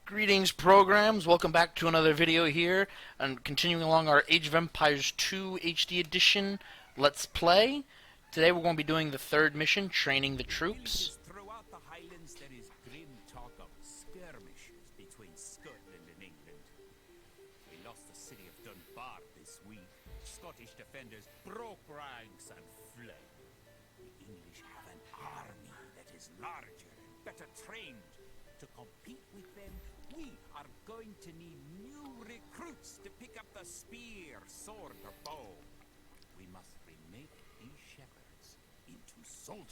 Greetings, programs. Welcome back to another video here, and continuing along our Age of Empires 2 HD Edition Let's Play. Today we're going to be doing the third mission, training the troops. Throughout the Highlands there is grim talk of skirmishes between Scotland and England. We lost the city of Dunbar this week. Scottish defenders broke ranks and fled. The English have an army that is larger and better trained. To compete with them, we are going to need new recruits to pick up the spear, sword, or bow. We must remake these shepherds into soldiers.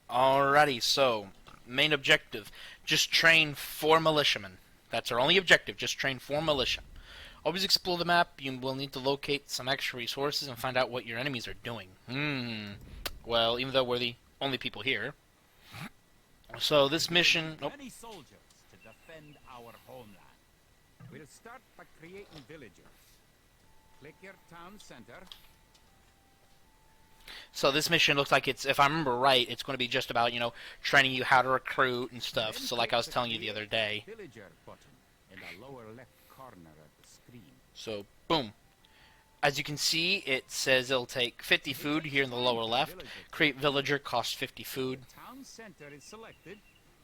Alrighty, so, main objective, just train 4 militiamen. That's our only objective, just train 4 militia. Always explore the map. You will need to locate some extra resources and find out what your enemies are doing. Well, even though we're the only people here. So this mission... Many soldiers to defend our homeland. We'll start by creating villagers. Click your town center. So this mission looks like it's, if I remember right, it's going to be just about, training you how to recruit and stuff. So like I was telling you the other day. Villager button in the lower left corner of the screen. So, boom. As you can see, it says it'll take 50 food here in the lower left. Create villager, costs 50 food. Town center is selected.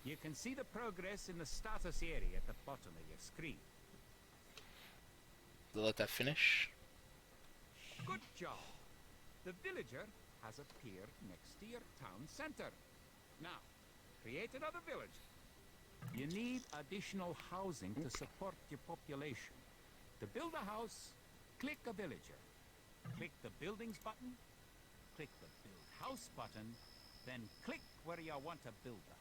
You can see the progress in the status area at the bottom of your screen. Let that finish. Good job. The villager has appeared next to your town center. Now, create another village. You need additional housing to support your population. To build a house, click a villager. Click the buildings button, click the build house button, then click where you want to build the house.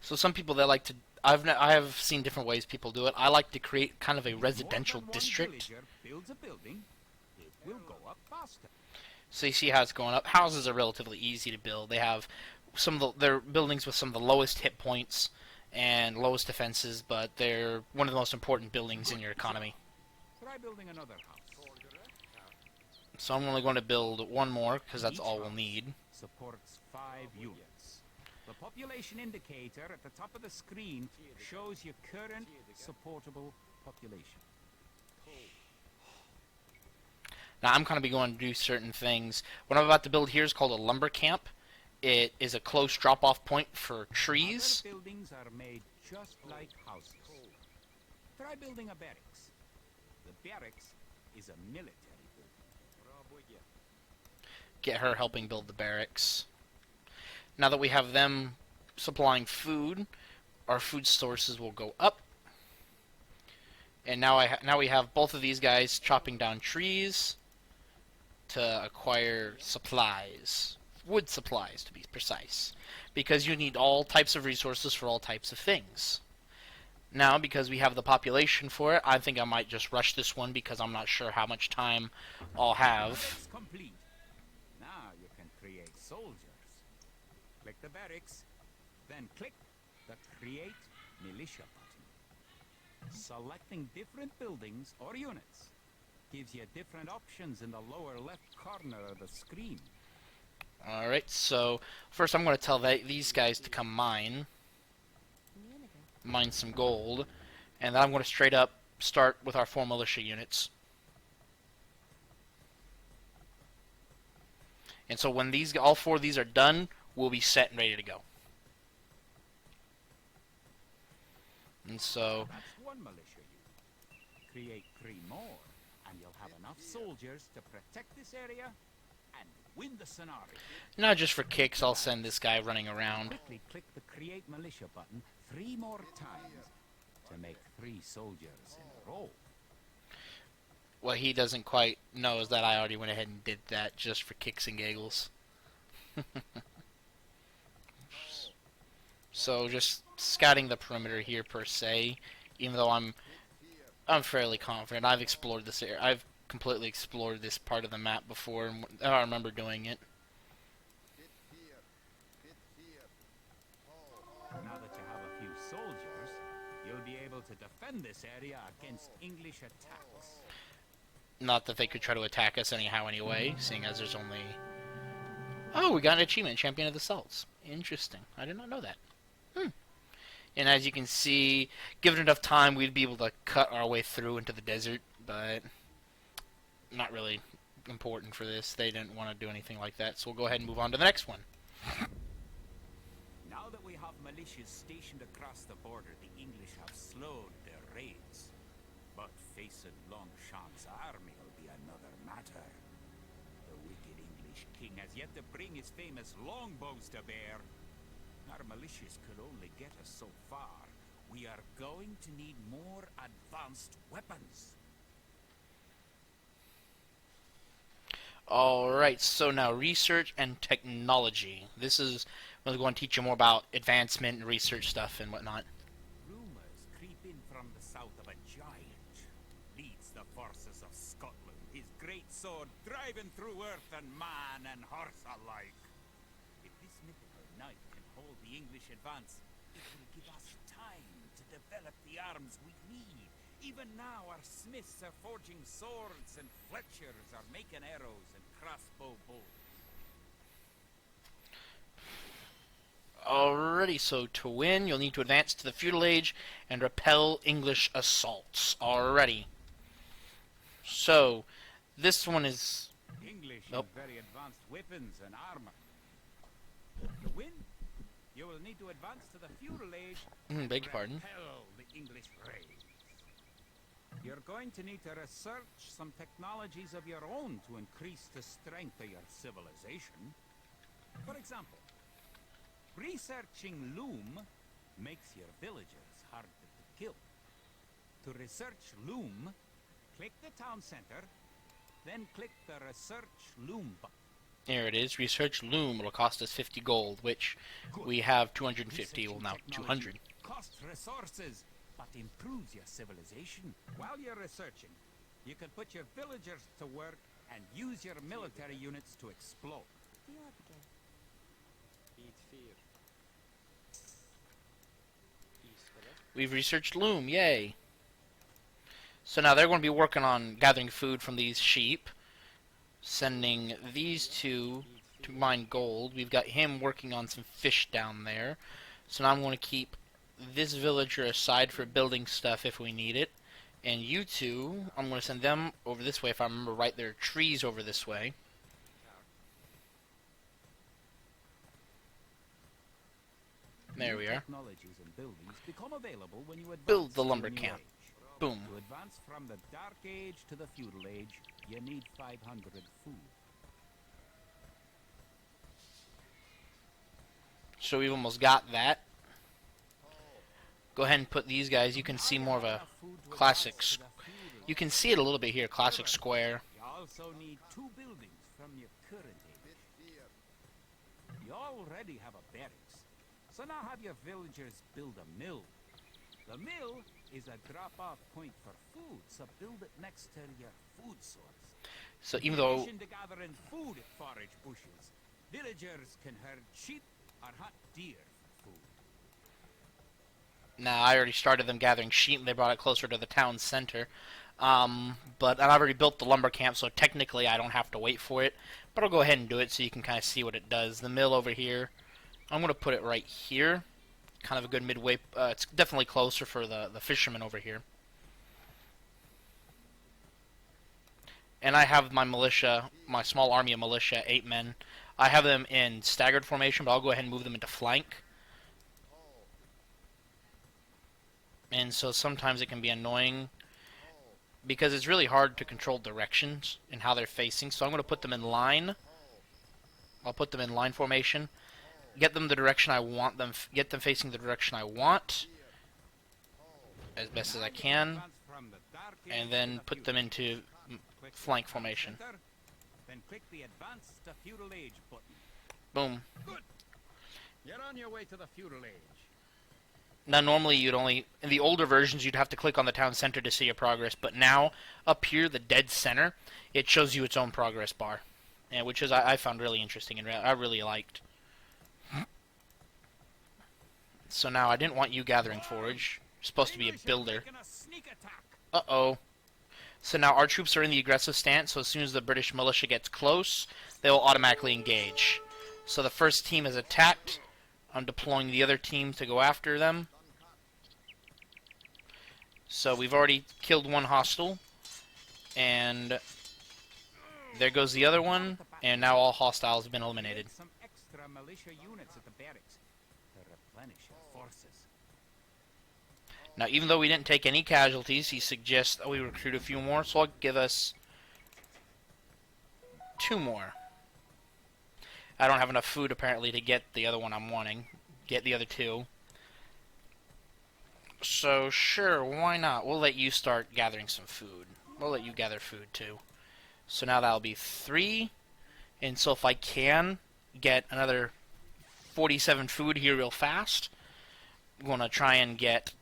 So some people that like to, I have seen different ways people do it. I like to create kind of a residential district. Builds a building, it will go up faster. So you see how it's going up. Houses are relatively easy to build. They have they're buildings with some of the lowest hit points and lowest defenses, but they're one of the most important buildings in your economy. Try building another house. So I'm only going to build one more because that's all we'll need. Supports 5 units. The population indicator at the top of the screen shows your current supportable population. Now I'm going to be going to do certain things. What I'm about to build here is called a lumber camp. It is a close drop-off point for trees. Other buildings are made just like houses. Try building a barracks. The barracks is a military building. Get her helping build the barracks. Now that we have them supplying food, our food sources will go up. And now we have both of these guys chopping down trees to acquire supplies. Wood supplies, to be precise. Because you need all types of resources for all types of things. Now, because we have the population for it, I think I might just rush this one because I'm not sure how much time I'll have. Complete. Now you can create soldiers. Click the barracks, then click the Create Militia button. Selecting different buildings or units gives you different options in the lower left corner of the screen. Alright, so first I'm going to tell these guys to come mine some gold, and then I'm going to straight up start with our 4 militia units. And so when all 4 of these are done, we'll be set and ready to go. And so That's 1 militia unit. Create 3 more, and you'll have enough soldiers to protect this area and win the scenario. now just for kicks, I'll send this guy running around. Quickly click the Create Militia button 3 more times to make 3 soldiers in a row. What he doesn't quite know is that I already went ahead and did that just for kicks and giggles. So just scouting the perimeter here per se, even though I'm fairly confident. I've explored this area. I've completely explored this part of the map before, and I remember doing it. Now that you have a few soldiers, you'll be able to defend this area against English attacks. Not that they could try to attack us anyhow anyway, seeing as there's only Oh, we got an achievement, Champion of the Celts. Interesting. I did not know that. And as you can see, given enough time, we'd be able to cut our way through into the desert, but not really important for this. They didn't want to do anything like that, so we'll go ahead and move on to the next one. Now that we have militias stationed across the border, the English have slowed their raids. But facing Longshan's army will be another matter. The wicked English king has yet to bring his famous longbows to bear. Our militias could only get us so far. We are going to need more advanced weapons. Alright, so now research and technology. This is when we're going to teach you more about advancement and research stuff and whatnot. Rumors creep in from the south of a giant. Leads the forces of Scotland, his great sword driving through earth and man and horse alike. If this mythical knight can hold the English advance, it will give us time to develop the arms we need. Even now, our smiths are forging swords, and fletchers are making arrows and crossbow bolts. Alrighty, so to win, you'll need to advance to the feudal age and repel English assaults. Alrighty. So, this one is... English Nope. have very advanced weapons and armor. To win, you will need to advance to the feudal age and beg your pardon. repel the English raids. You're going to need to research some technologies of your own to increase the strength of your civilization. For example, researching loom makes your villagers harder to kill. To research loom, click the town center, then click the research loom button. There it is. Research loom will cost us 50 gold, which we have 250, well now 200. Costs resources, but improves your civilization. While you're researching, you can put your villagers to work and use your military units to explode. We've researched loom, yay! So now they're going to be working on gathering food from these sheep, sending these two to mine gold. We've got him working on some fish down there. So now I'm going to keep this villager aside for building stuff if we need it. And you two, I'm going to send them over this way. If I remember right, there are trees over this way. There we are. Technologies and buildings become available when you advance Build the to a lumber new camp. age. Boom. To advance from the Dark Age to the Feudal Age, you need 500 food. So we've almost got that. Go ahead and put these guys. You can see more of a classic... You can see it a little bit here. Classic square. You also need 2 buildings from your current age. You already have a barracks. So now have your villagers build a mill. The mill is a drop-off point for food, so build it next to your food source. So even In though... addition to gathering food at forage bushes, villagers can herd sheep or hunt deer for food. Now, I already started them gathering sheep. They brought it closer to the town center. But I've already built the lumber camp, so technically I don't have to wait for it. But I'll go ahead and do it so you can kind of see what it does. The mill over here, I'm going to put it right here. Kind of a good midway. It's definitely closer for the fishermen over here. And I have my militia, my small army of militia, 8 men. I have them in staggered formation, but I'll go ahead and move them into flank. And so sometimes it can be annoying because it's really hard to control directions and how they're facing. So I'm going to put them in line. I'll put them in line formation. Get them the direction I want them. Get them facing the direction I want as best as I can. And then put them into flank formation. Then click the Advance to Feudal Age button. Boom. Good. You're on your way to the Feudal Age. Now normally you'd only, in the older versions you'd have to click on the town center to see your progress, but now up here, the dead center, it shows you its own progress bar, and which is I found really interesting and I really liked. So now I didn't want you gathering forage. You're supposed to be a builder. Uh-oh. So now our troops are in the aggressive stance, so as soon as the British militia gets close, they will automatically engage. So the first team is attacked. I'm deploying the other team to go after them. So we've already killed one hostile. And there goes the other one. And now all hostiles have been eliminated. Some extra militia units at the barracks to replenish our forces. Now, even though we didn't take any casualties, he suggests that we recruit a few more, so I'll give us 2 more. I don't have enough food, apparently, to get the other one I'm wanting. Get the other 2. So, sure, why not? We'll let you start gathering some food. We'll let you gather food, too. So now that'll be 3. And so if I can get another 47 food here real fast, I'm going to try and get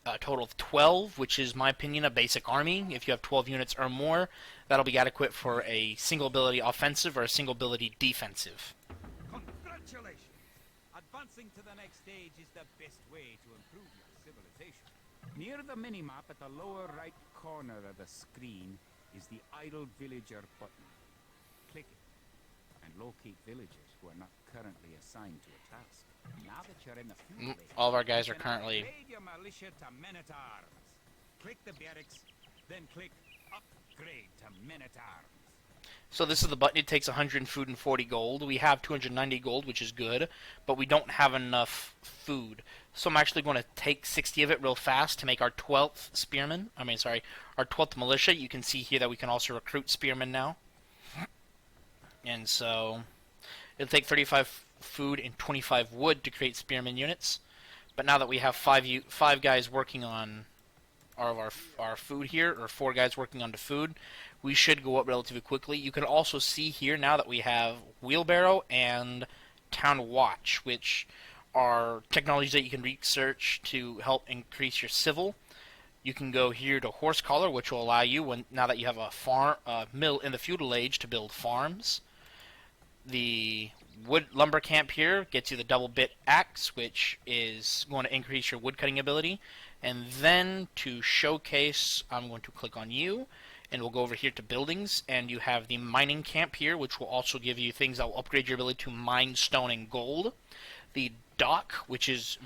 a total of 12, which is, in my opinion, a basic army. If you have 12 units or more, that'll be adequate for a single ability offensive or a single ability defensive. Congratulations! Advancing to the next stage is the best way to improve your civilization. Near the minimap at the lower right corner of the screen is the idle villager button. Click it and locate villagers who are not currently assigned to a task. Now that you're in the feudal age, All of our guys you are can currently... upgrade your militia to men-at-arms. Click the barracks, then click upgrade to men-at-arms. So this is the button. It takes 100 food and 40 gold. We have 290 gold, which is good, but we don't have enough food. So I'm actually going to take 60 of it real fast to make our 12th spearman. Our 12th militia. You can see here that we can also recruit spearmen now. And so it'll take 35 food and 25 wood to create spearman units. But now that we have 5 guys working on our food here, or 4 guys working on the food, we should go up relatively quickly. You can also see here now that we have wheelbarrow and town watch, which are technologies that you can research to help increase your civil. You can go here to horse collar, which will allow you, now that you have a mill in the feudal age, to build farms. The wood lumber camp here gets you the double bit axe, which is going to increase your wood cutting ability. And then to showcase, I'm going to click on you, and we'll go over here to buildings, and you have the mining camp here, which will also give you things that will upgrade your ability to mine stone and gold. The dock, which is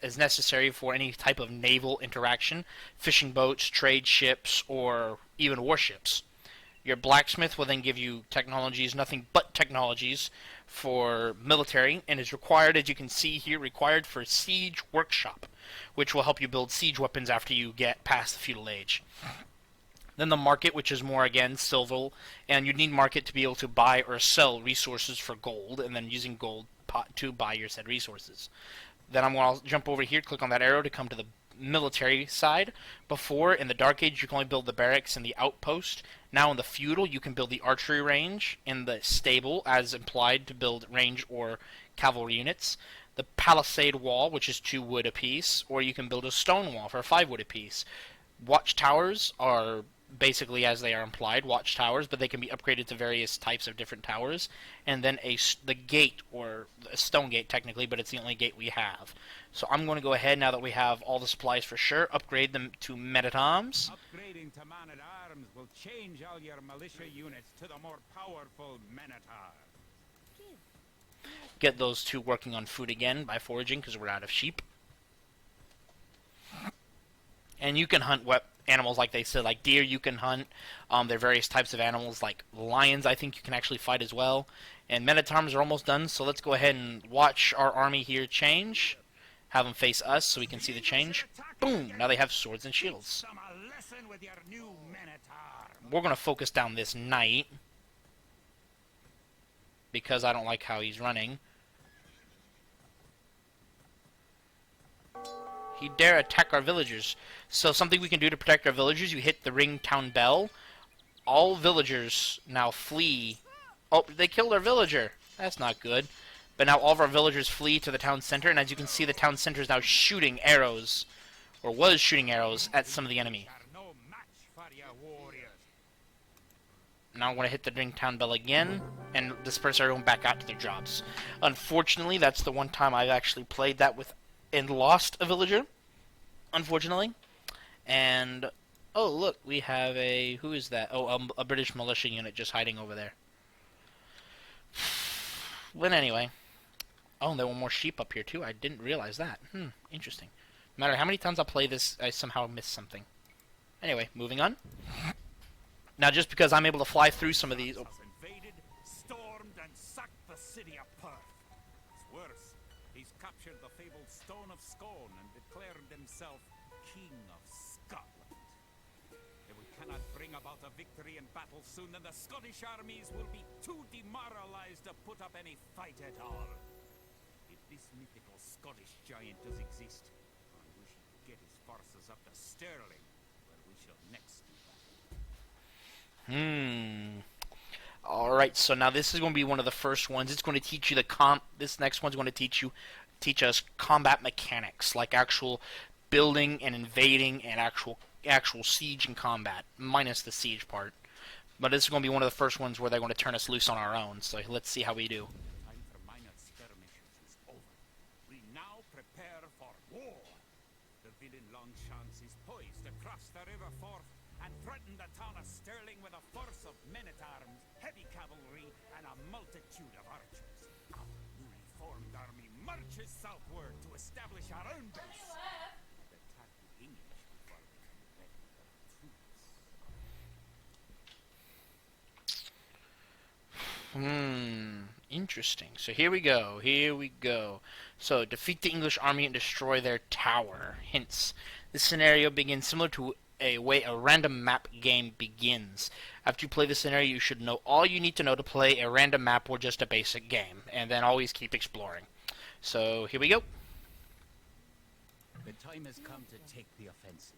is necessary for any type of naval interaction, fishing boats, trade ships, or even warships. Your blacksmith will then give you technologies, nothing but technologies, for military, and is required, as you can see here, required for siege workshop, which will help you build siege weapons after you get past the feudal age. Then the market, which is more, again, silver, and you need market to be able to buy or sell resources for gold, and then using gold to buy your said resources. Then I'm going to jump over here, click on that arrow to come to the military side. Before, in the Dark Age, you can only build the barracks and the outpost. Now in the feudal, you can build the archery range in the stable, as implied, to build range or cavalry units. The palisade wall, which is 2 wood apiece, or you can build a stone wall for 5 wood apiece. Watchtowers are basically, as they are implied, watchtowers, but they can be upgraded to various types of different towers. And then the gate, or a stone gate technically, but it's the only gate we have. So I'm going to go ahead, now that we have all the supplies for sure, upgrade them to men-at-arms. Upgrading to man-at-arms will change all your militia units to the more powerful men-at-arms. Get those 2 working on food again by foraging, because we're out of sheep. And you can hunt animals, like they said, like deer you can hunt. There are various types of animals, like lions I think you can actually fight as well. And men-at-arms are almost done, so let's go ahead and watch our army here change. Have them face us so we can see the change. Boom! Now they have swords and shields. We're going to focus down this knight, because I don't like how he's running. He dare attack our villagers. So something we can do to protect our villagers, you hit the ring town bell. All villagers now flee. Oh, they killed our villager. That's not good. But now all of our villagers flee to the town center, and as you can see, the town center is now shooting arrows, or was shooting arrows, at some of the enemy. Now I'm going to hit the ring town bell again, and disperse everyone back out to their jobs. Unfortunately, that's the one time I've actually played that with and lost a villager, unfortunately. And, oh look, we have a, who is that? Oh, a British militia unit just hiding over there. But anyway. Oh, and there were more sheep up here too. I didn't realize that. Interesting. No matter how many times I play this, I somehow miss something. Anyway, moving on. Now, just because I'm able to fly through some of these... Oh, Has invaded, stormed, and sacked the city of Perth. It's worse. He's captured the fabled Stone of Scone and declared himself King of Scotland. If we cannot bring about a victory in battle soon, then the Scottish armies will be too demoralized to put up any fight at all. If this mythical Scottish giant does exist, I wish he could get his forces up to Stirling, where we shall next do battle. Alright, so now this is going to be one of the first ones. It's going to teach you this next one's going to teach us combat mechanics, like actual building and invading and actual siege and combat, minus the siege part. But this is going to be one of the first ones where they're going to turn us loose on our own, so let's see how we do. Time for minor skirmishes is over. We now prepare for war. The villain Longchance is poised to cross the River Forth and threaten the town of Stirling with a force of men-at-arms, heavy cavalry, and a multitude of archers. Our newly formed army marches southward to establish our own base and attack the English before they can ready their troops. Interesting. So here we go. So, defeat the English army and destroy their tower. Hints. This scenario begins similar to a way a random map game begins. After you play the scenario, you should know all you need to know to play a random map or just a basic game, and then always keep exploring. So, here we go. The time has come to take the offensive.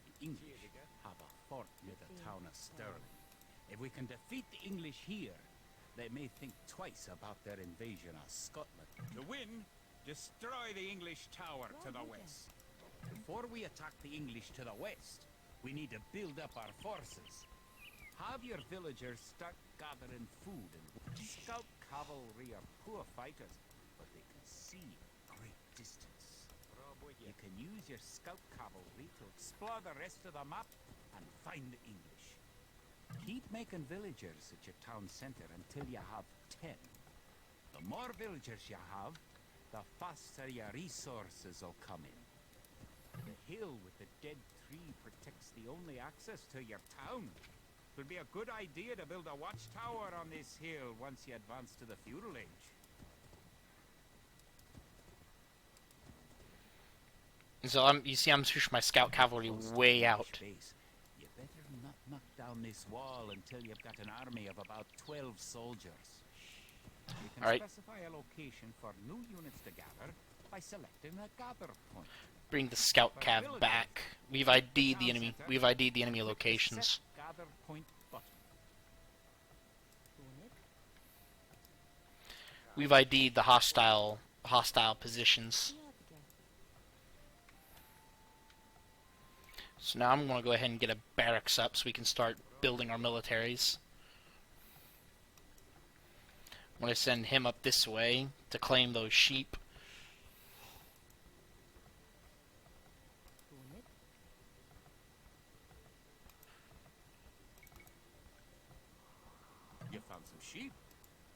The English have a fort near the town of Stirling. If we can defeat the English here, they may think twice about their invasion of Scotland. To win, destroy the English tower to the west. Before we attack the English to the west, we need to build up our forces. Have your villagers start gathering food and scout cavalry are poor fighters, but they can see a great distance. You can use your scout cavalry to explore the rest of the map and find the English. Keep making villagers at your town center until you have 10. The more villagers you have, the faster your resources will come in. The hill with the dead tree protects the only access to your town. It would be a good idea to build a watchtower on this hill once you advance to the feudal age. So you see, I'm pushing my scout cavalry way out. You better not knock down this wall until you've got an army of about 12 soldiers. You can specify a location for new units to gather by selecting a gather point. Bring the scout cav back. We've ID'd the enemy. We've ID'd the enemy locations. Gather point button. We've ID'd the hostile positions. So now I'm going to go ahead and get a barracks up so we can start building our militaries. I'm going to send him up this way to claim those sheep. You found some sheep.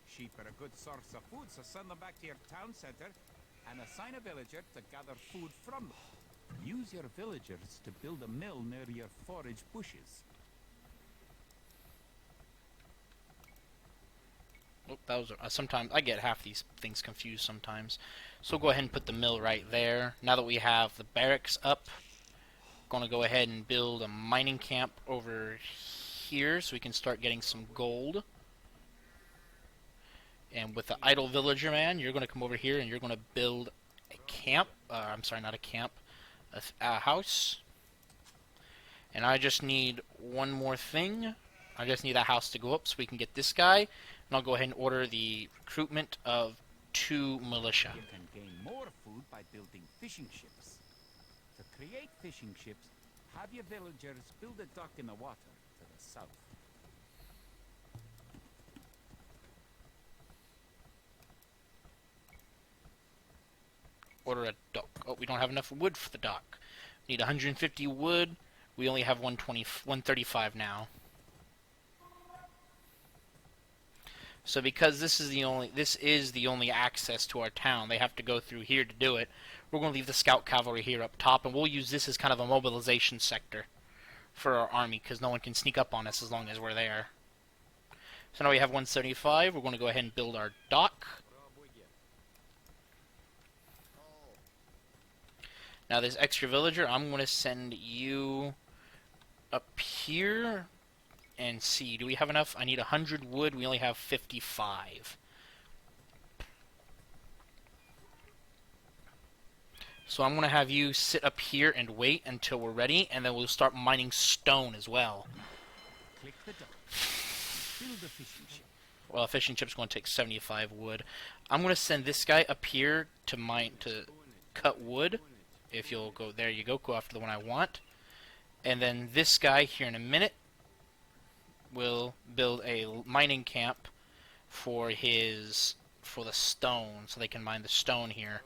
Sheep are a good source of food, so send them back to your town center and assign a villager to gather food from them. Use your villagers to build a mill near your forage bushes. Oh, that was sometimes I get half these things confused sometimes. So go ahead and put the mill right there. Now that we have the barracks up, going to go ahead and build a mining camp over here so we can start getting some gold. And with the idle villager man, you're going to come over here and you're going to build a camp. I'm sorry, not a camp. A house. And I just need one more thing. I just need that house to go up so we can get this guy. And I'll go ahead and order the recruitment of 2 militia. You can gain more food by building fishing ships. To create fishing ships, have your villagers build a dock in the water to the south. Order a dock. Oh, we don't have enough wood for the dock. We need 150 wood. We only have 135 now. So because this is the only access to our town, they have to go through here to do it. We're going to leave the scout cavalry here up top, and we'll use this as kind of a mobilization sector for our army, because no one can sneak up on us as long as we're there. So now we have 175. We're going to go ahead and build our dock. Now this extra villager, I'm going to send you up here and see. Do we have enough? I need 100 wood. We only have 55. So I'm going to have you sit up here and wait until we're ready, and then we'll start mining stone as well. Click the dock. Build a fishing ship. Well, a fishing ship's going to take 75 wood. I'm going to send this guy up here to cut wood. If you'll go, there you go, go after the one I want. And then this guy here in a minute will build a mining camp for the stone, so they can mine the stone here.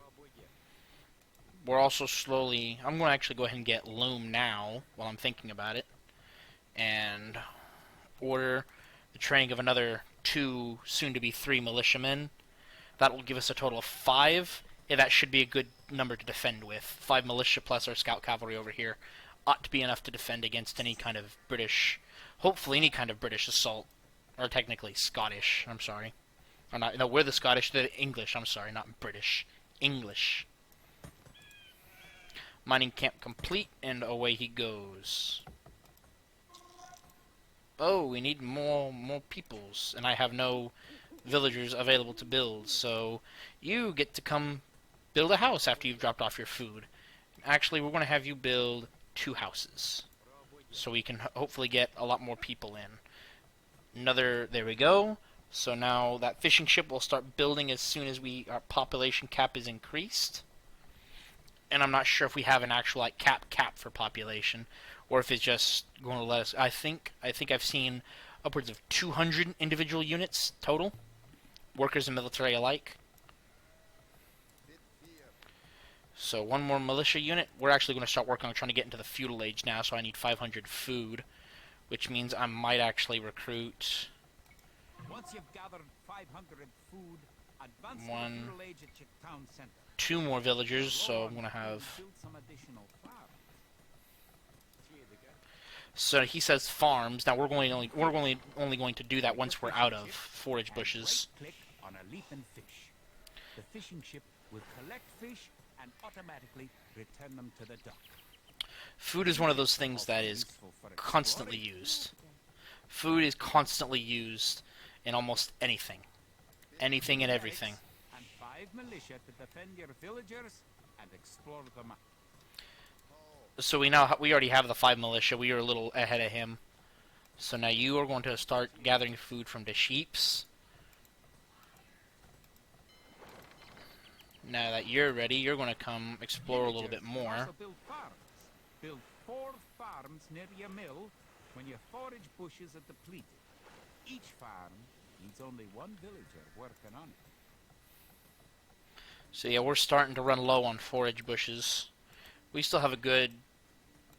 We're also slowly, I'm going to actually go ahead and get loom now while I'm thinking about it, and order the training of another 2, soon to be 3 militiamen. That will give us a total of 5. Yeah, that should be a good number to defend with. 5 militia plus our scout cavalry over here ought to be enough to defend against any kind of British, hopefully any kind of British assault, or technically Scottish, I'm sorry. Or not, no, we're the Scottish, they're the English, I'm sorry, not British. English. Mining camp complete, and away he goes. Oh, we need more peoples, and I have no villagers available to build, so you get to come build a house after you've dropped off your food. Actually, we're going to have you build 2 houses, so we can hopefully get a lot more people in. There we go. So now that fishing ship will start building as soon as our population cap is increased. And I'm not sure if we have an actual like cap for population, or if it's just going to let us. I think I've seen upwards of 200 individual units total, workers and military alike. So one more militia unit. We're actually going to start working on trying to get into the feudal age now, so I need 500 food, which means I might actually recruit Once you've gathered 500 food, advance to the feudal age at your town center. 2 more villagers, so I'm going to have... Build some additional farms. So he says farms. Now we're only going to do that once we're out of forage bushes. Right-click on a leap and fish. The fishing ship will collect fish and automatically return them to the dock. Food is one of those things that is constantly used. Food is constantly used in almost anything. Anything and everything. And 5 militia to defend your villagers and explore the map. So we already have the 5 militia. We are a little ahead of him. So now you are going to start gathering food from the sheeps. Now that you're ready, you're going to come explore a little bit more. Also build farms. Build 4 farms near your mill when your forage bushes are depleted. Each farm needs only 1 villager working on it. So yeah, we're starting to run low on forage bushes. We still have a good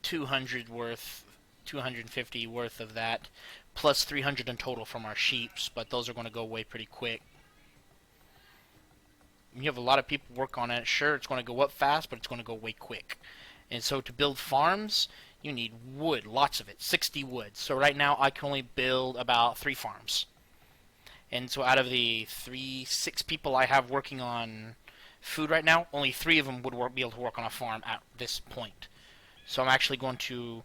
250 worth of that, plus 300 in total from our sheeps, but those are going to go away pretty quick. You have a lot of people work on it. Sure, it's going to go up fast, but it's going to go away quick. And so to build farms, you need wood, lots of it, 60 wood. So right now I can only build about 3 farms. And so out of the 6 people I have working on food right now, only 3 of them would be able to work on a farm at this point. So I'm actually going to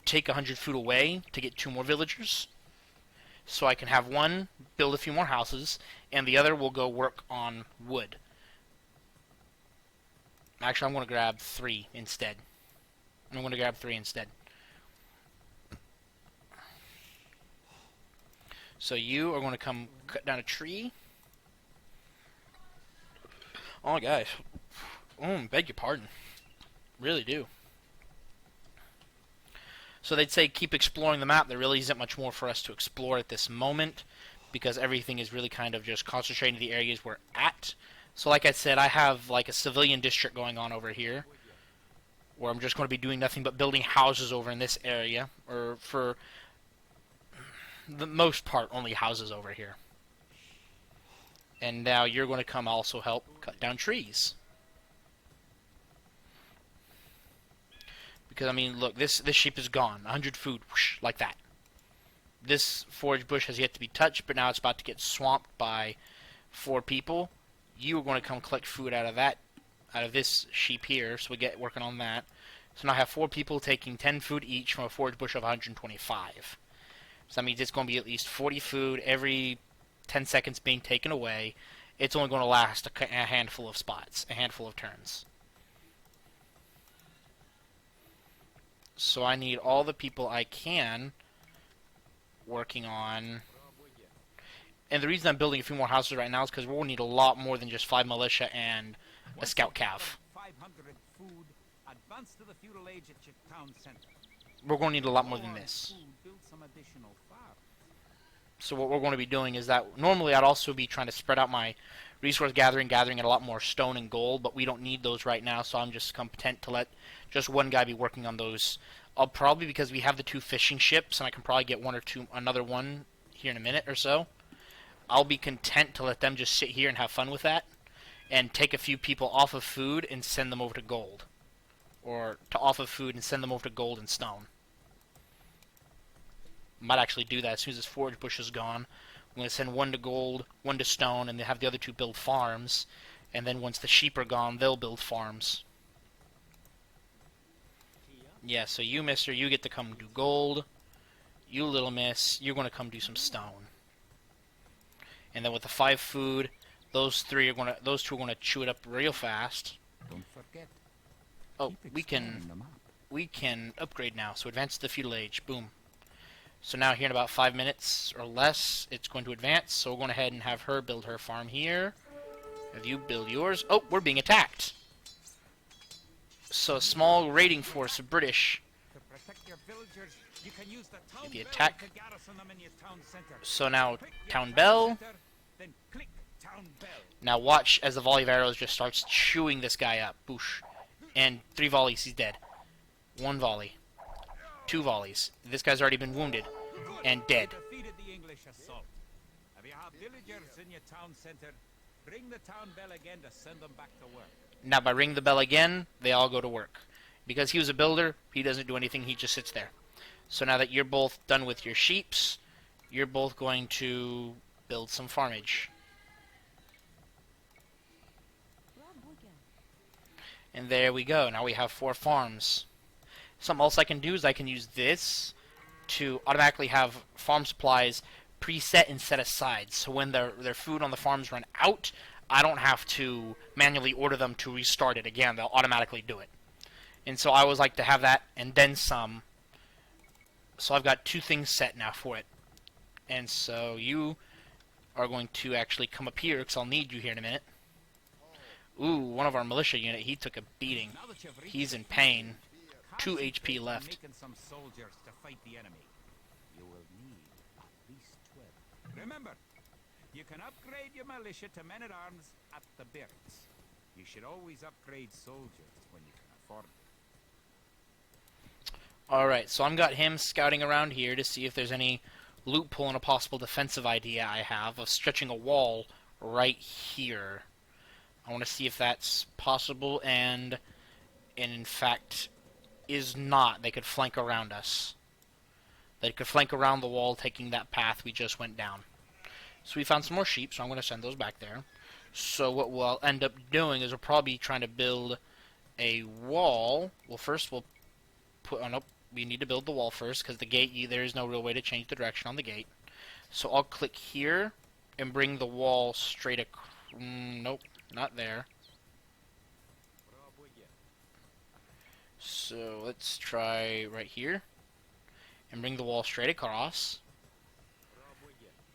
take 100 food away to get 2 more villagers, so I can have one build a few more houses, and the other will go work on wood. Actually, I'm going to grab 3 instead. So you are going to come cut down a tree. Oh, guys. Beg your pardon. Really do. So they'd say keep exploring the map. There really isn't much more for us to explore at this moment, because everything is really kind of just concentrating in the areas we're at. So like I said, I have like a civilian district going on over here, where I'm just going to be doing nothing but building houses over in this area, or for the most part only houses over here. And now you're going to come also help cut down trees. Because, I mean, look, this sheep is gone. 100 food, whoosh, like that. This forage bush has yet to be touched, but now it's about to get swamped by 4 people. You are going to come collect food out of this sheep here, so we get working on that. So now I have 4 people taking 10 food each from a forage bush of 125. So that means it's going to be at least 40 food every 10 seconds being taken away. It's only going to last a handful of spots, a handful of turns. So I need all the people I can working on. And the reason I'm building a few more houses right now is because we'll need a lot more than just 5 militia and a scout cav. 500 food, advance to the feudal age at your town center. We're going to need a lot more than this. Build some additional farms. So what we're going to be doing is that normally I'd also be trying to spread out my resource gathering at a lot more stone and gold, but we don't need those right now, so I'm just content to let just one guy be working on those. I'll probably, because we have the 2 fishing ships, and I can probably get another one here in a minute or so, I'll be content to let them just sit here and have fun with that, and take a few people off of food and send them over to gold. Or off of food and send them over to gold and stone. Might actually do that as soon as this forage bush is gone. I'm going to send 1 to gold, 1 to stone, and then have the other 2 build farms. And then once the sheep are gone, they'll build farms. Yeah, so you, mister, you get to come do gold. You, little miss, you're going to come do some stone. And then with the 5 food, those 2 are going to chew it up real fast. Don't forget. Oh, we can upgrade now. So advance to the feudal age. Boom. So now here in about 5 minutes or less, it's going to advance. So we're going ahead and have her build her farm here. Have you build yours. Oh, we're being attacked. So a small raiding force of British. To protect your villagers, you can use the town The bell attack. to garrison them in your town center. So now Click your town bell. center, then click town bell. Now watch as the volley of arrows just starts chewing this guy up. Boosh. And 3 volleys, he's dead. 1 volley. 2 volleys. This guy's already been wounded. And dead. You defeated the English assault. If you have villagers in your town center, ring the town bell again to send them back to work. Now by ringing the bell again, they all go to work. Because he was a builder, he doesn't do anything, he just sits there. So now that you're both done with your sheeps, you're both going to build some farmage. And there we go. Now we have 4 farms. Something else I can do is I can use this to automatically have farm supplies preset and set aside. So when their food on the farms run out, I don't have to manually order them to restart it again. They'll automatically do it. And so I always like to have that and then some. So I've got 2 things set now for it. And so you are going to actually come up here because I'll need you here in a minute. Ooh, one of our militia unit, he took a beating. Now that you've reached He's in the pain. 2 concentrate HP on left. Making some soldiers to fight the enemy. You will need at least 12. Remember, you can upgrade your militia to men-at-arms at the barracks. You should always upgrade soldiers when you can afford it. Alright, so I've got him scouting around here to see if there's any loophole in a possible defensive idea I have of stretching a wall right here. I want to see if that's possible, and in fact is not. They could flank around us. They could flank around the wall, taking that path we just went down. So we found some more sheep, so I'm going to send those back there. So what we'll end up doing is we'll probably be trying to build a wall. Well, first we'll put... Oh, nope. We need to build the wall first, because the gate, there is no real way to change the direction on the gate. So I'll click here and bring the wall straight across. Nope, not there. So let's try right here and bring the wall straight across.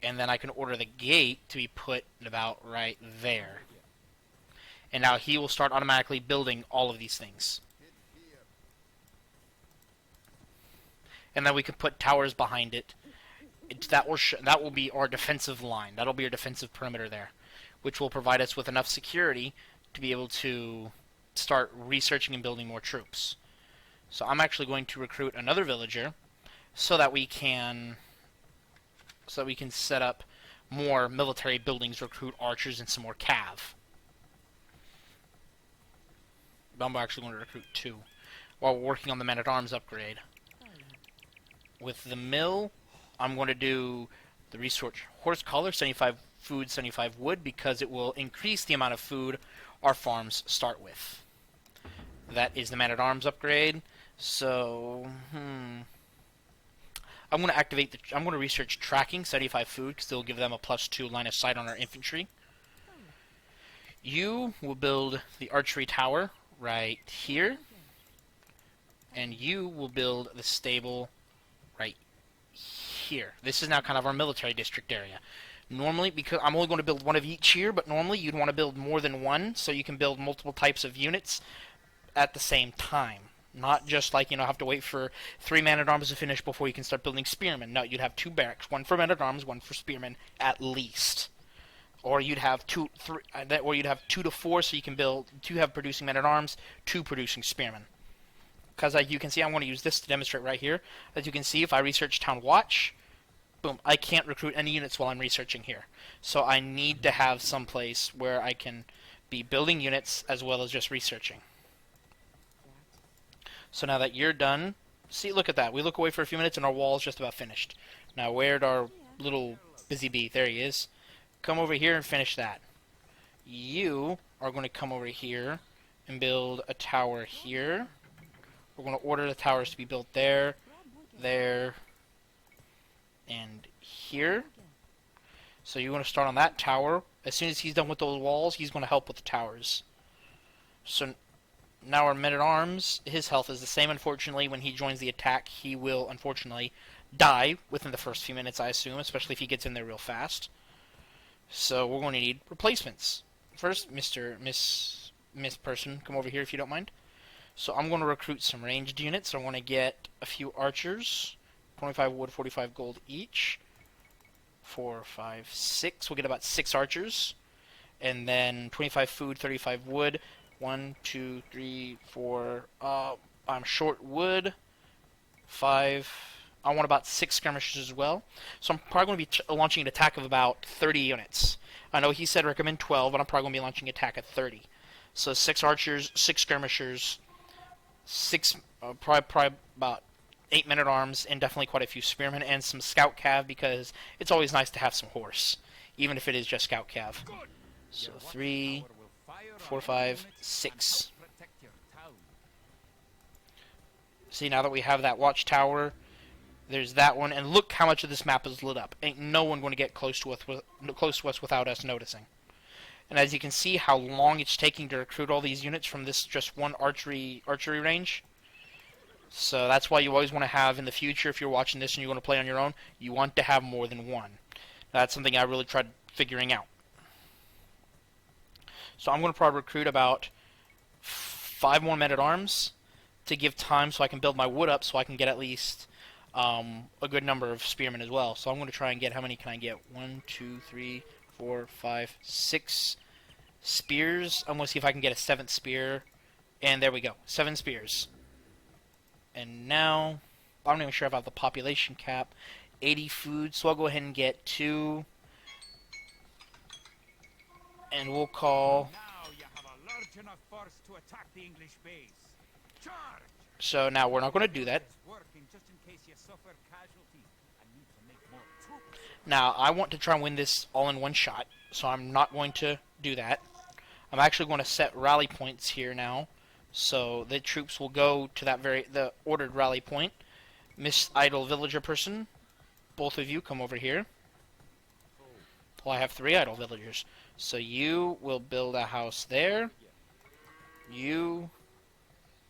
And then I can order the gate to be put about right there. And now he will start automatically building all of these things. And then we can put towers behind it. That will be our defensive line. That'll be our defensive perimeter there, which will provide us with enough security to be able to start researching and building more troops. So I'm actually going to recruit another villager so that we can set up more military buildings, recruit archers, and some more cav. But I'm actually going to recruit 2 while we're working on the men-at-arms upgrade. With the mill, I'm going to do the resource horse collar, 75 food, 75 wood, because it will increase the amount of food our farms start with. That is the man-at-arms upgrade. So, I'm going to I'm going to research tracking, 75 food, because it'll give them a +2 line of sight on our infantry. You will build the archery tower right here, and you will build the stable right here. This is now kind of our military district area. Normally, because I'm only going to build one of each here, but normally you'd want to build more than one, so you can build multiple types of units at the same time. Not just like, have to wait for 3 man-at-arms to finish before you can start building spearmen. No, you'd have 2 barracks, 1 for men-at-arms, 1 for spearmen, at least. Or you'd have 2 to 4, so you can build 2 have producing men-at-arms, 2 producing spearmen. Because as you can see, I'm going to use this to demonstrate right here. As you can see, if I research Town Watch, boom, I can't recruit any units while I'm researching here. So I need to have some place where I can be building units as well as just researching. So now that you're done, see, look at that. We look away for a few minutes and our wall is just about finished. Now where'd our little busy bee? There he is. Come over here and finish that. You are going to come over here and build a tower here. We're going to order the towers to be built there, there, and here. So you're going to start on that tower. As soon as he's done with those walls, he's going to help with the towers. So now our men-at-arms, his health is the same. Unfortunately, when he joins the attack, he will, unfortunately, die within the first few minutes, I assume, especially if he gets in there real fast. So we're going to need replacements. First, Miss person, come over here if you don't mind. So I'm going to recruit some ranged units. I want to get a few archers. 25 wood, 45 gold each. 4, 5, 6. We'll get about 6 archers. And then 25 food, 35 wood. 1, 2, 3, 4. I'm short wood. 5. I want about 6 skirmishers as well. So I'm probably going to be launching an attack of about 30 units. I know he said recommend 12, but I'm probably going to be launching an attack at 30. So 6 archers, 6 skirmishers, 6, probably about 8 men-at-arms, and definitely quite a few spearmen, and some scout cav, because it's always nice to have some horse, even if it is just scout cav. So 3, 4, 5, 6. See, now that we have that watchtower, there's that one, and look how much of this map is lit up. Ain't no one going to get close to us without us noticing. And as you can see how long it's taking to recruit all these units from this just one archery range. So that's why you always want to have in the future, if you're watching this and you're going to play on your own, you want to have more than one. That's something I really tried figuring out. So I'm going to probably recruit about 5 more men-at-arms to give time so I can build my wood up so I can get at least a good number of spearmen as well. So I'm going to try and get, how many can I get? 1, 2, 3, 4, 5, 6 spears. I'm going to see if I can get a 7th spear. And there we go. 7 spears. And now, I'm not even sure if I have the population cap. 80 food, so I'll go ahead and get 2. And we'll call... Now you have a large enough force to attack the English base. Charge! So now we're not going to do that. Now, I want to try and win this all in one shot, so I'm not going to do that. I'm actually going to set rally points here now, so the troops will go to the ordered rally point. Miss Idle Villager person, both of you come over here. Well, I have 3 idle villagers. So you will build a house there. You,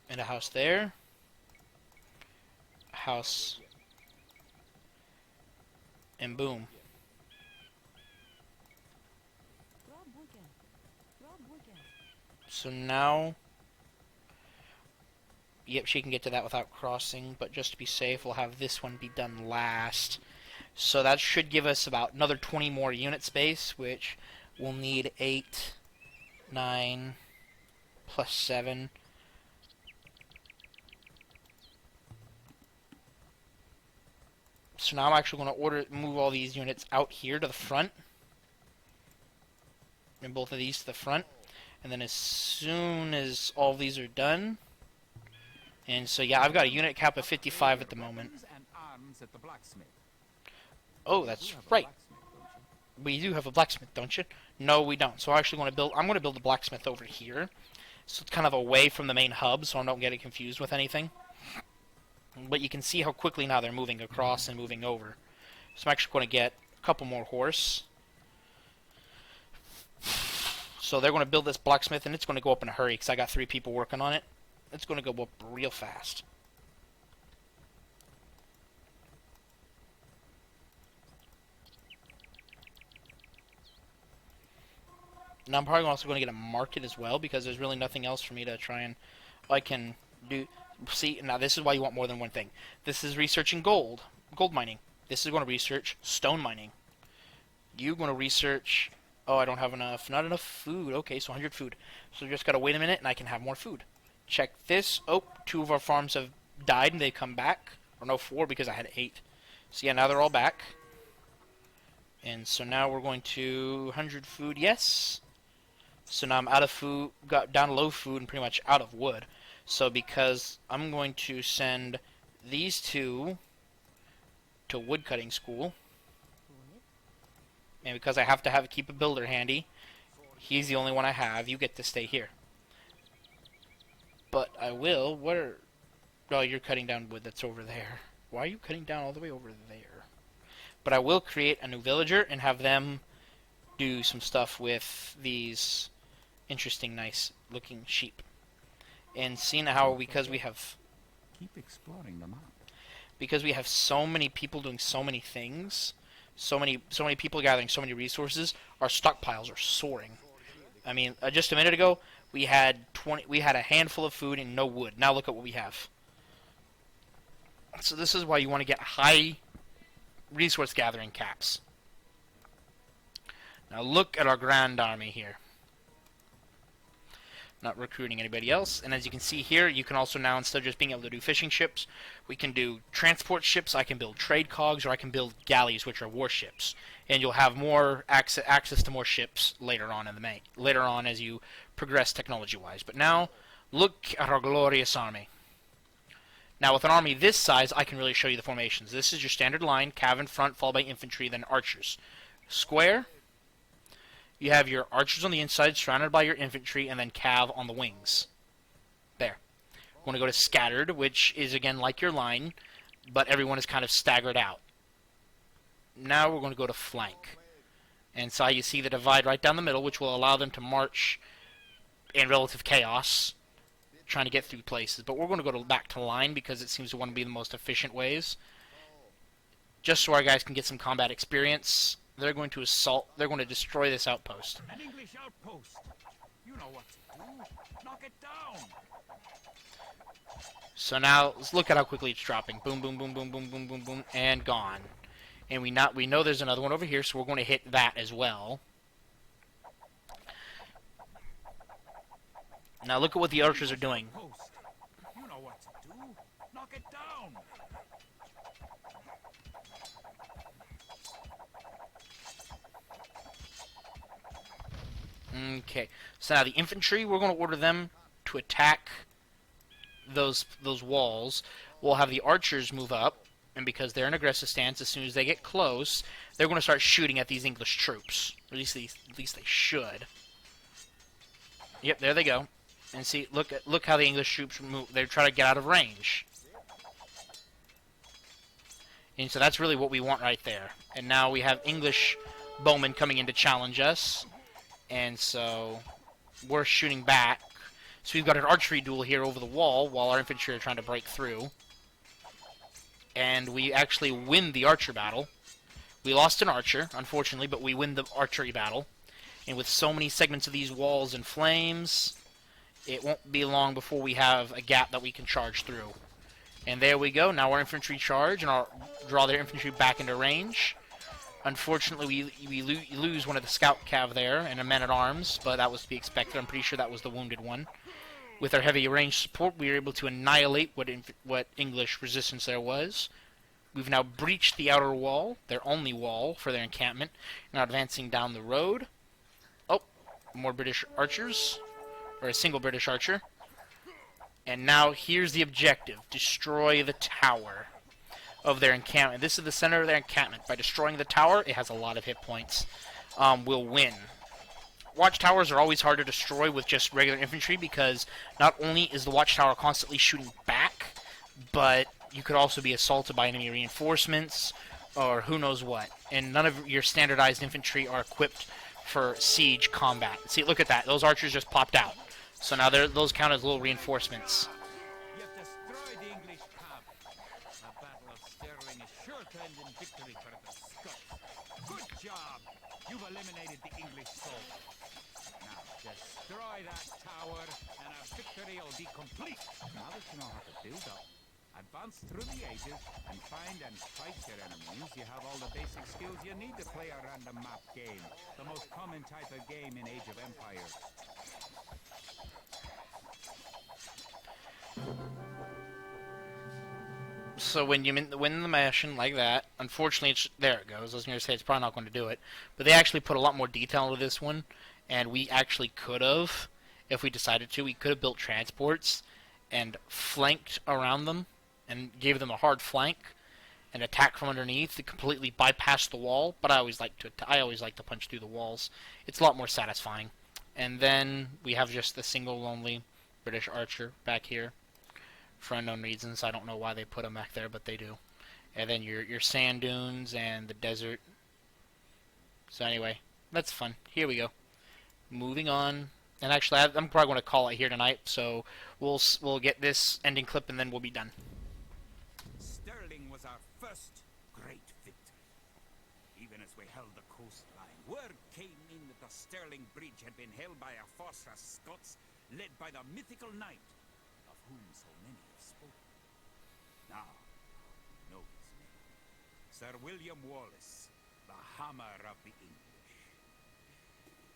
and a house there. A house. And boom. So now, yep, she can get to that without crossing, but just to be safe, we'll have this one be done last. So that should give us about another 20 more unit space, which we'll need 8, 9, plus 7. So now I'm actually going to move all these units out here to the front. and both of these to the front. And then as soon as all of these are done, and so yeah, I've got a unit cap of 55 at the moment. Weapons and arms at the blacksmith. Oh, You that's have a right. blacksmith, don't you? We do have a blacksmith, don't you? No, we don't. So I actually want to build. I'm going to build a blacksmith over here, so it's kind of away from the main hub, so I don't get it confused with anything. But you can see how quickly now they're moving across and moving over. So I'm actually going to get a couple more horse. So they're going to build this blacksmith, and it's going to go up in a hurry because I got 3 people working on it. It's going to go up real fast. Now I'm probably also going to get a market as well because there's really nothing else for me to try and I can do. See, now this is why you want more than one thing. This is researching gold mining. This is going to research stone mining. You're going to research. Oh, I don't have enough. Not enough food. Okay, so 100 food. So we just got to wait a minute and I can have more food. Check this. Oh, 2 of our farms have died and they come back. Or no, 4 because I had 8. So yeah, now they're all back. And so now we're going to 100 food. Yes. So now I'm out of food, got down to low food and pretty much out of wood. So because I'm going to send these 2 to woodcutting school. And because I have to keep a builder handy, he's the only one I have. You get to stay here. But I will. Where? Oh, you're cutting down wood that's over there. Why are you cutting down all the way over there? But I will create a new villager and have them do some stuff with these interesting, nice looking sheep. And seeing how because we have Keep exploring the map. because we have so many people doing so many things, so many people gathering so many resources, our stockpiles are soaring. I mean, just a minute ago we had a handful of food and no wood. Now look at what we have. So this is why you want to get high resource gathering caps. Now look at our grand army here. Not recruiting anybody else. And as you can see here, you can also now, instead of just being able to do fishing ships, we can do transport ships. I can build trade cogs, or I can build galleys, which are warships. And you'll have more access to more ships later on in the later on as you progress technology-wise. But now, look at our glorious army. Now, with an army this size, I can really show you the formations. This is your standard line: cav in front, followed by infantry, then archers. Square. You have your archers on the inside, surrounded by your infantry, and then cav on the wings. There. We're going to go to scattered, which is, again, like your line, but everyone is kind of staggered out. Now we're going to go to flank. And so you see the divide right down the middle, which will allow them to march in relative chaos, trying to get through places. But we're going to go back to line because it seems to want to be the most efficient ways. Just so our guys can get some combat experience. They're going to assault. They're going to destroy this outpost. An English outpost. You know what to do. Knock it down. So now let's look at how quickly it's dropping. Boom, boom, boom, boom, boom, boom, boom, boom, and gone. And we know there's another one over here, so we're going to hit that as well. Now look at what the archers are doing. Post. You know what to do. Knock it down. Okay, so now the infantry, we're going to order them to attack those walls. We'll have the archers move up, and because they're in aggressive stance, as soon as they get close, they're going to start shooting at these English troops. Or at least they should. Yep, there they go. And see, look how the English troops move. They're trying to get out of range. And so that's really what we want right there. And now we have English bowmen coming in to challenge us. And so we're shooting back. So we've got an archery duel here over the wall while our infantry are trying to break through. And we actually win the archer battle. We lost an archer, unfortunately, but we win the archery battle. And with so many segments of these walls in flames, it won't be long before we have a gap that we can charge through. And there we go. Now our infantry charge and I'll draw their infantry back into range. Unfortunately, we lose one of the scout cav there and a man-at-arms, but that was to be expected. I'm pretty sure that was the wounded one. With our heavy range support, we were able to annihilate what English resistance there was. We've now breached the outer wall, their only wall for their encampment, now advancing down the road. Oh, more British archers, or a single British archer. And now here's the objective: destroy the tower of their encampment. This is the center of their encampment. By destroying the tower, it has a lot of hit points. We'll win. Watchtowers are always hard to destroy with just regular infantry because not only is the watchtower constantly shooting back, but you could also be assaulted by enemy reinforcements or who knows what. And none of your standardized infantry are equipped for siege combat. See, look at that. Those archers just popped out. So now those count as little reinforcements. You have destroyed the English camp. The Battle of Stirling is sure to end in victory for the Scots. Good job! You've eliminated the English soldiers. Now destroy that tower, and our victory will be complete. Now that you know how to build up, advance through the ages, and find and fight your enemies, you have all the basic skills you need to play a random map game. The most common type of game in Age of Empires. So when you win the mission like that, unfortunately, there it goes. I was going to say it's probably not going to do it, but they actually put a lot more detail into this one, and we actually could have, if we decided to, we could have built transports and flanked around them and gave them a hard flank and attack from underneath to completely bypass the wall. But I always like to punch through the walls. It's a lot more satisfying. And then we have just the single lonely British archer back here. For unknown reasons, I don't know why they put them back there, but they do. And then your sand dunes and the desert. So anyway, that's fun. Here we go. Moving on. And actually, I'm probably going to call it here tonight. So we'll get this ending clip and then we'll be done. Stirling was our first great victory. Even as we held the coastline, word came in that the Stirling Bridge had been held by a force of Scots led by the mythical knight, of whom so many have spoken. Now, you know his name. Sir William Wallace, the Hammer of the English.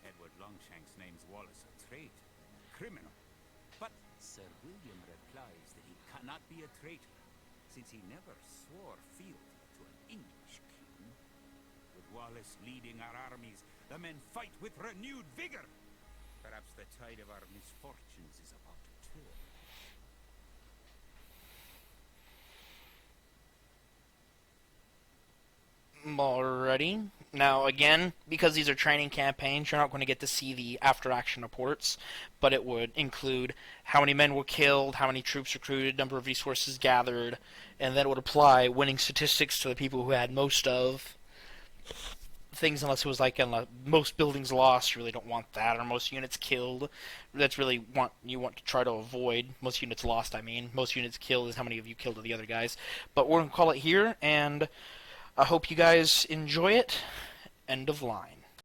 Edward Longshanks names Wallace a traitor, a criminal. But Sir William replies that he cannot be a traitor, since he never swore fealty to an English king. With Wallace leading our armies, the men fight with renewed vigor. Perhaps the tide of our misfortunes is about to turn. Alrighty. Now, again, because these are training campaigns, you're not going to get to see the after-action reports, but it would include how many men were killed, how many troops recruited, number of resources gathered, and then it would apply winning statistics to the people who had most of things, unless it was like most buildings lost. You really don't want that, or most units killed. That's really you want to try to avoid. Most units lost, I mean. Most units killed is how many of you killed the other guys. But we're going to call it here, and I hope you guys enjoy it. End of line.